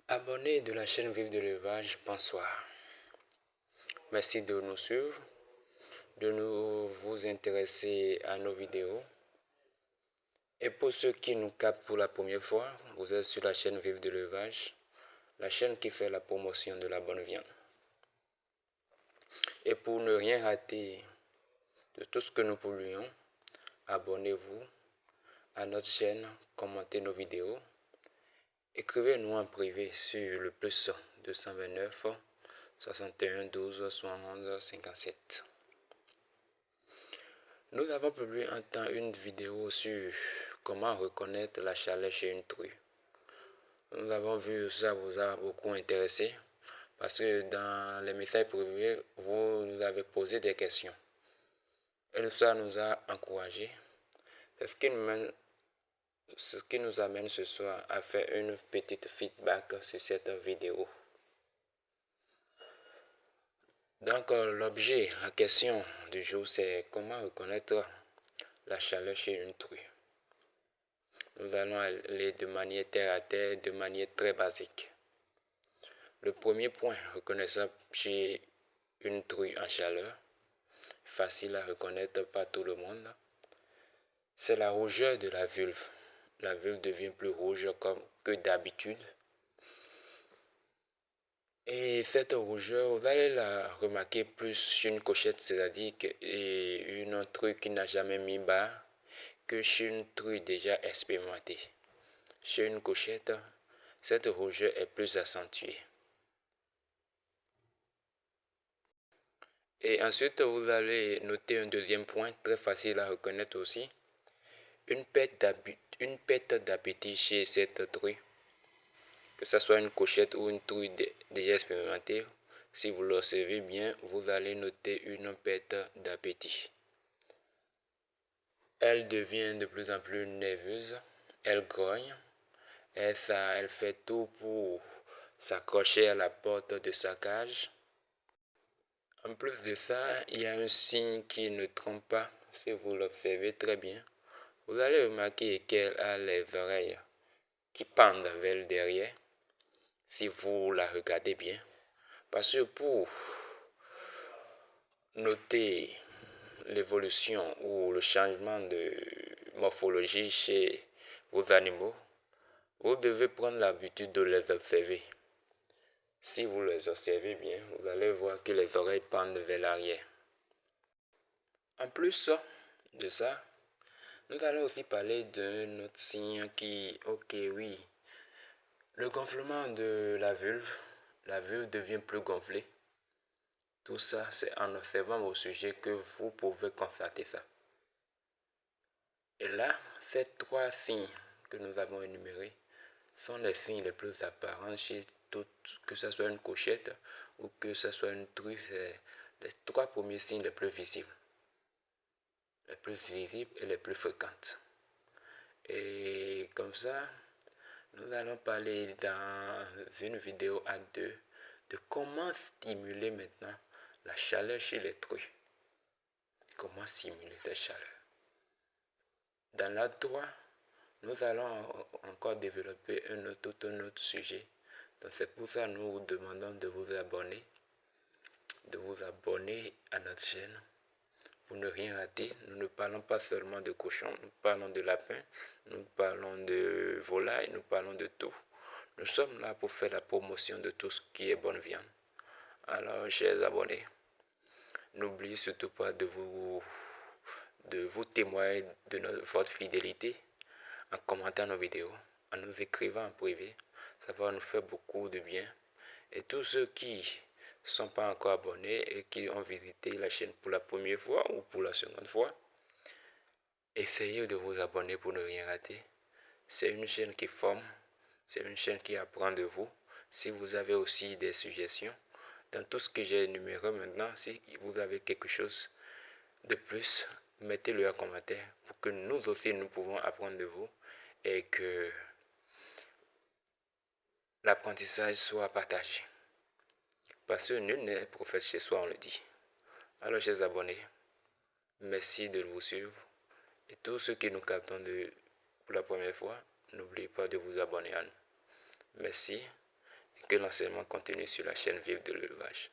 Abonnés de la chaîne Vive de l'élevage, bonsoir. Merci de nous suivre, de vous intéresser à nos vidéos. Et pour ceux qui nous captent pour la première fois, vous êtes sur la chaîne Vive de l'élevage, la chaîne qui fait la promotion de la bonne viande. Et pour ne rien rater de tout ce que nous publions, abonnez-vous à notre chaîne, commentez nos vidéos, écrivez-nous en privé sur le plus 229 61 12 71 57. Nous avons publié un temps une vidéo sur comment reconnaître la chaleur chez une truie. Nous avons vu ça vous a beaucoup intéressé parce que dans les messages privés, vous nous avez posé des questions. Et ça nous a encouragés. C'est ce qui nous amène ce soir à faire une petite feedback sur cette vidéo. Donc l'objet, la question du jour, c'est comment reconnaître la chaleur chez une truie. Nous allons aller de manière terre à terre, de manière très basique. Le premier point reconnaissable chez une truie en chaleur, facile à reconnaître par tout le monde, c'est la rougeur de la vulve. La vulve devient plus rouge que d'habitude. Et cette rougeur, vous allez la remarquer plus chez une cochette, c'est-à-dire une truie qui n'a jamais mis bas, que chez une truie déjà expérimentée. Chez une cochette, cette rougeur est plus accentuée. Et ensuite, vous allez noter un deuxième point, très facile à reconnaître aussi, une perte d'appétit chez cette truie. Que ce soit une cochette ou une truie déjà expérimentée, si vous l'observez bien, vous allez noter une perte d'appétit. Elle devient de plus en plus nerveuse, elle grogne, elle fait tout pour s'accrocher à la porte de sa cage. En plus de ça, il y a un signe qui ne trompe pas, si vous l'observez très bien. Vous allez remarquer qu'elle a les oreilles qui pendent vers le derrière, si vous la regardez bien. Parce que pour noter l'évolution ou le changement de morphologie chez vos animaux, vous devez prendre l'habitude de les observer. Si vous les observez bien, vous allez voir que les oreilles pendent vers l'arrière. En plus de ça, nous allons aussi parler d'un autre signe qui, oui, le gonflement de la vulve devient plus gonflée. Tout ça, c'est en observant au sujet que vous pouvez constater ça. Et là, ces trois signes que nous avons énumérés sont les signes les plus apparents chez toutes, que ce soit une cochette ou que ce soit une truie, c'est les trois premiers signes les plus visibles et les plus fréquentes. Et comme ça, nous allons parler dans une vidéo à deux de comment stimuler maintenant la chaleur chez les truies. Comment stimuler cette chaleur. Dans la 3, nous allons encore développer tout un autre sujet. Donc c'est pour ça que nous vous demandons de vous abonner à notre chaîne pour ne rien rater. Nous ne parlons pas seulement de cochons, nous parlons de lapins, nous parlons de volailles, nous parlons de tout. Nous sommes là pour faire la promotion de tout ce qui est bonne viande. Alors, chers abonnés, n'oubliez surtout pas de vous témoigner de votre fidélité en commentant nos vidéos, en nous écrivant en privé. Ça va nous faire beaucoup de bien. Et tous ceux qui ne sont pas encore abonnés et qui ont visité la chaîne pour la première fois ou pour la seconde fois, essayez de vous abonner pour ne rien rater. C'est une chaîne qui forme, c'est une chaîne qui apprend de vous. Si vous avez aussi des suggestions, dans tout ce que j'ai énuméré maintenant, si vous avez quelque chose de plus, mettez-le en commentaire pour que nous aussi nous pouvons apprendre de vous et que l'apprentissage soit partagé. Parce que nul n'est prophète chez soi, on le dit. Alors, chers abonnés, merci de vous suivre. Et tous ceux qui nous captent pour la première fois, n'oubliez pas de vous abonner à nous. Merci que l'enseignement continue sur la chaîne vive de l'élevage.